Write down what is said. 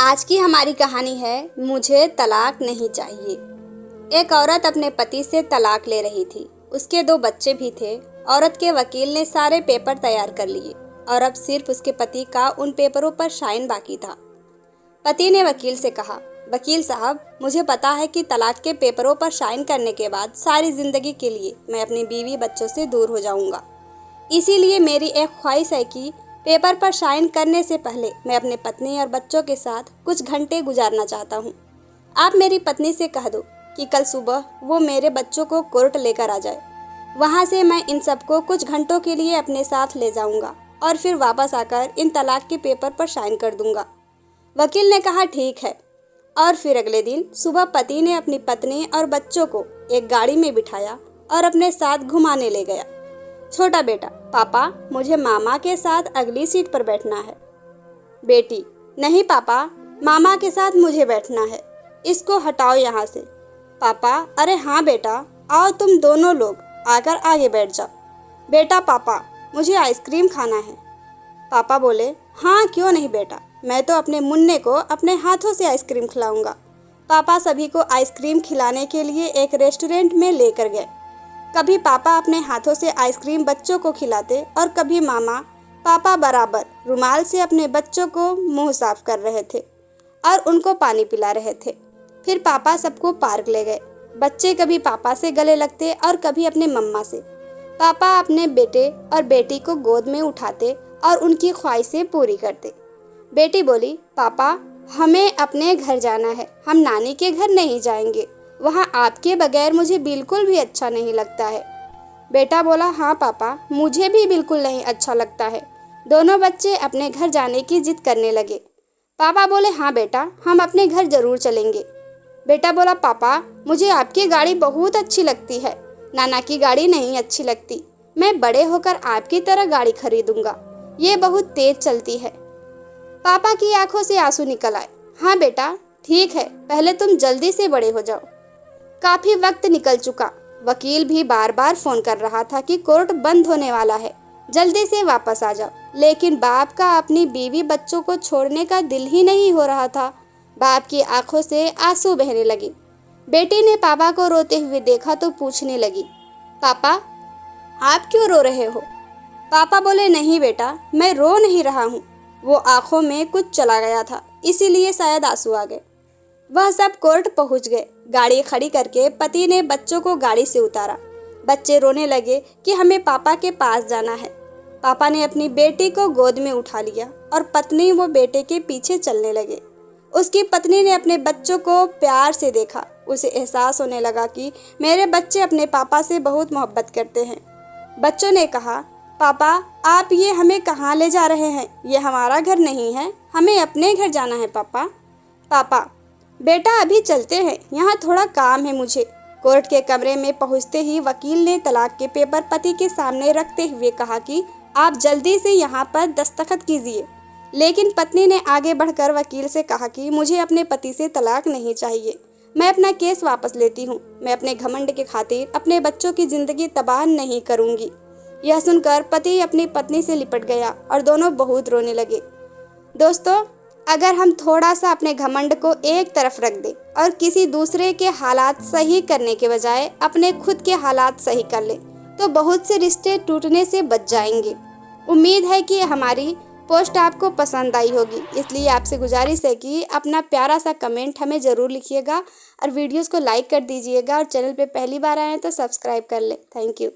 आज की हमारी कहानी है मुझे तलाक नहीं चाहिए। एक औरत अपने पति से तलाक ले रही थी। उसके 2 बच्चे भी थे। औरत के वकील ने सारे पेपर तैयार कर लिए और अब सिर्फ उसके पति का उन पेपरों पर साइन बाकी था। पति ने वकील से कहा, वकील साहब, मुझे पता है कि तलाक के पेपरों पर साइन करने के बाद सारी जिंदगी के लिए मैं अपनी बीवी बच्चों से दूर हो जाऊंगा। इसीलिए मेरी एक ख्वाहिश है कि पेपर पर साइन करने से पहले मैं अपने पत्नी और बच्चों के साथ कुछ घंटे गुजारना चाहता हूँ। आप मेरी पत्नी से कह दो कि कल सुबह वो मेरे बच्चों को कोर्ट लेकर आ जाए। वहाँ से मैं इन सबको कुछ घंटों के लिए अपने साथ ले जाऊँगा और फिर वापस आकर इन तलाक के पेपर पर साइन कर दूँगा। वकील ने कहा, ठीक है। और फिर अगले दिन सुबह पति ने अपनी पत्नी और बच्चों को एक गाड़ी में बिठाया और अपने साथ घुमाने ले गया। छोटा बेटा, पापा, मुझे मामा के साथ अगली सीट पर बैठना है। बेटी, नहीं पापा, मामा के साथ मुझे बैठना है। इसको हटाओ यहाँ से। पापा, अरे हाँ बेटा, आओ तुम दोनों लोग आकर आगे बैठ जाओ। बेटा, पापा, मुझे आइसक्रीम खाना है। पापा बोले, हाँ क्यों नहीं बेटा, मैं तो अपने मुन्ने को अपने हाथों से आइसक्रीम खिलाऊंगा। पापा सभी को आइसक्रीम खिलाने के लिए एक रेस्टोरेंट में लेकर गए। कभी पापा अपने हाथों से आइसक्रीम बच्चों को खिलाते और कभी मामा पापा बराबर रुमाल से अपने बच्चों को मुंह साफ कर रहे थे और उनको पानी पिला रहे थे। फिर पापा सबको पार्क ले गए। बच्चे कभी पापा से गले लगते और कभी अपने मम्मा से। पापा अपने बेटे और बेटी को गोद में उठाते और उनकी ख्वाहिशें पूरी करते। बेटी बोली, पापा, हमें अपने घर जाना है, हम नानी के घर नहीं जाएंगे, वहाँ आपके बगैर मुझे बिल्कुल भी अच्छा नहीं लगता है। बेटा बोला, हाँ पापा, मुझे भी बिल्कुल नहीं अच्छा लगता है। दोनों बच्चे अपने घर जाने की जिद करने लगे। पापा बोले, हाँ बेटा, हम अपने घर जरूर चलेंगे। बेटा बोला, पापा, मुझे आपकी गाड़ी बहुत अच्छी लगती है, नाना की गाड़ी नहीं अच्छी लगती। मैं बड़े होकर आपकी तरह गाड़ी खरीदूंगा, ये बहुत तेज चलती है। पापा की आंखों से आंसू निकल आए। हाँ बेटा, ठीक है, पहले तुम जल्दी से बड़े हो जाओ। काफी वक्त निकल चुका। वकील भी बार बार फोन कर रहा था कि कोर्ट बंद होने वाला है, जल्दी से वापस आ जाओ। लेकिन बाप का अपनी बीवी बच्चों को छोड़ने का दिल ही नहीं हो रहा था। बाप की आंखों से आंसू बहने लगे। बेटी ने पापा को रोते हुए देखा तो पूछने लगी, पापा, आप क्यों रो रहे हो? पापा बोले, नहीं बेटा, मैं रो नहीं रहा हूँ, वो आंखों में कुछ चला गया था, इसीलिए शायद आंसू आ गए। वह सब कोर्ट पहुंच गए। गाड़ी खड़ी करके पति ने बच्चों को गाड़ी से उतारा। बच्चे रोने लगे कि हमें पापा के पास जाना है। पापा ने अपनी बेटी को गोद में उठा लिया और पत्नी वो बेटे के पीछे चलने लगे। उसकी पत्नी ने अपने बच्चों को प्यार से देखा। उसे एहसास होने लगा कि मेरे बच्चे अपने पापा से बहुत मोहब्बत करते हैं। बच्चों ने कहा, पापा, आप ये हमें कहाँ ले जा रहे हैं? ये हमारा घर नहीं है, हमें अपने घर जाना है। पापा, बेटा अभी चलते हैं, यहाँ थोड़ा काम है मुझे। कोर्ट के कमरे में पहुँचते ही वकील ने तलाक के पेपर पति के सामने रखते हुए कहा कि आप जल्दी से यहाँ पर दस्तखत कीजिए। लेकिन पत्नी ने आगे बढ़कर वकील से कहा कि मुझे अपने पति से तलाक नहीं चाहिए, मैं अपना केस वापस लेती हूँ। मैं अपने घमंड के खातिर अपने बच्चों की जिंदगी तबाह नहीं करूँगी। यह सुनकर पति अपनी पत्नी से लिपट गया और दोनों बहुत रोने लगे। दोस्तों, अगर हम थोड़ा सा अपने घमंड को एक तरफ रख दें और किसी दूसरे के हालात सही करने के बजाय अपने खुद के हालात सही कर लें, तो बहुत से रिश्ते टूटने से बच जाएंगे। उम्मीद है कि हमारी पोस्ट आपको पसंद आई होगी, इसलिए आपसे गुजारिश है कि अपना प्यारा सा कमेंट हमें ज़रूर लिखिएगा और वीडियोज़ को लाइक कर दीजिएगा और चैनल पे पहली बार आए हैं तो सब्सक्राइब कर लें। Thank you.